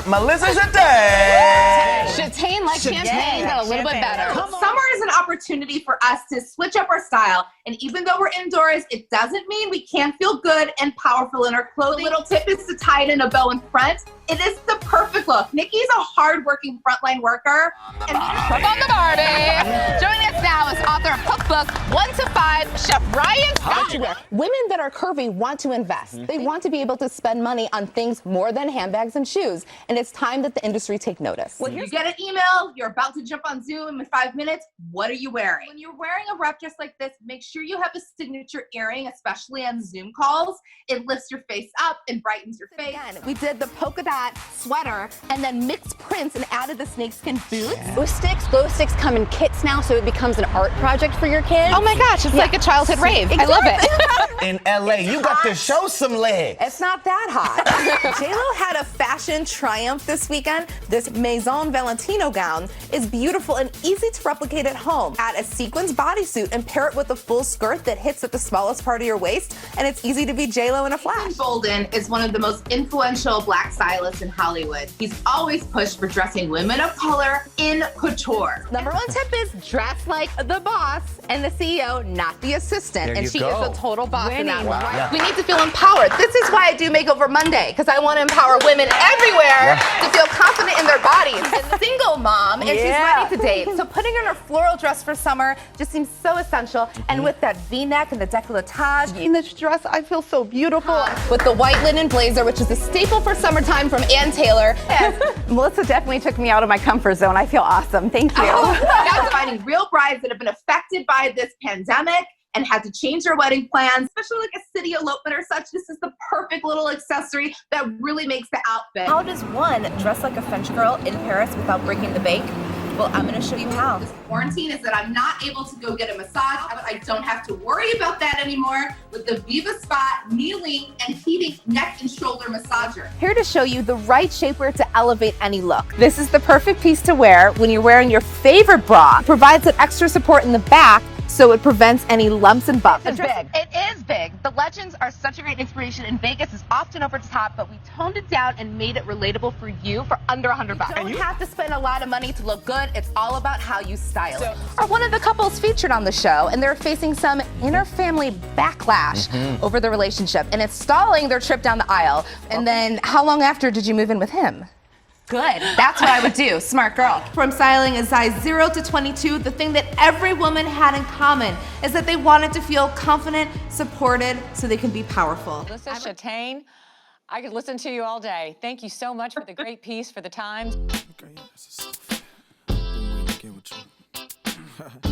Melissa Chataigne. Chataigne like champagne, but a little bit better. Summer is an opportunity for us to switch up our style, and even though we're indoors, it doesn't mean we can't feel good and powerful in our clothing. The little tip is to tie it in a bow in front. It is the perfect look. Nikki's a hard-working frontline worker. And Work on the Barbie. Joining us now is author of Cookbook 1 to 5, Chef Ryan Scott. Women that are curvy want to invest. They want to be able to spend money on things more than handbags and shoes. And it's time that the industry take notice. When you get an email, you're about to jump on Zoom in 5 minutes, what are you wearing? When you're wearing a wrap dress like this, make sure you have a signature earring, especially on Zoom calls. It lifts your face up and brightens your face. Again, we did the polka dot sweater and then mixed prints and added the snakeskin boots. Glow sticks come in kits now, so it becomes an art project for your kids. Oh my gosh, it's like a childhood rave. I love it. In LA, you got to show some legs. It's not that hot. J-Lo had a fashion triumph this weekend. This Maison Valentino gown is beautiful and easy to replicate at home. Add a sequins bodysuit and pair it with a full skirt that hits at the smallest part of your waist, and it's easy to be J-Lo in a flash. Bolden is one of the most influential Black stylists in Hollywood. He's always pushed for dressing women of color in couture. Number one tip is dress like the boss and the CEO, not the assistant. There and you she go. is a total boss in that one. Yeah. We need to feel empowered. This is why I do Makeover Monday, because I want to empower women everywhere to feel confident in their bodies. A single mom, and she's ready to date. So putting on her floral dress for summer just seems so essential. And with that V-neck and the décolletage, in this dress, I feel so beautiful. With the white linen blazer, which is a staple for summertime from Ann Taylor. Melissa definitely took me out of my comfort zone. I feel awesome. Thank you. Now finding real brides that have been affected by this pandemic and had to change their wedding plans, especially like a city elopement or such. This is the perfect little accessory that really makes the outfit. How does one dress like a French girl in Paris without breaking the bank? Well, I'm gonna show you how. This quarantine is that I'm not able to go get a massage, but I don't have to worry about that anymore with the Viva Spot kneeling and heating neck and shoulder massager. Here to show you the right shapewear to elevate any look. This is the perfect piece to wear when you're wearing your favorite bra. It provides that extra support in the back so it prevents any lumps and bumps. It's big. It is big. The legends are such a great inspiration, and Vegas is often over the top, but we toned it down and made it relatable for you for under $100. You don't have to spend a lot of money to look good. It's all about how you style it. Are one of the couples featured on the show, and they're facing some inter-family backlash over the relationship, and it's stalling their trip down the aisle. And then how long after did you move in with him? Good. That's what I would do. Smart girl. From styling a size 0 to 22, the thing that every woman had in common is that they wanted to feel confident, supported, so they can be powerful. Melissa Chataigne, I could listen to you all day. Thank you so much for the great piece for the Times. Okay, yeah, that's a soft. Been waiting to get with you.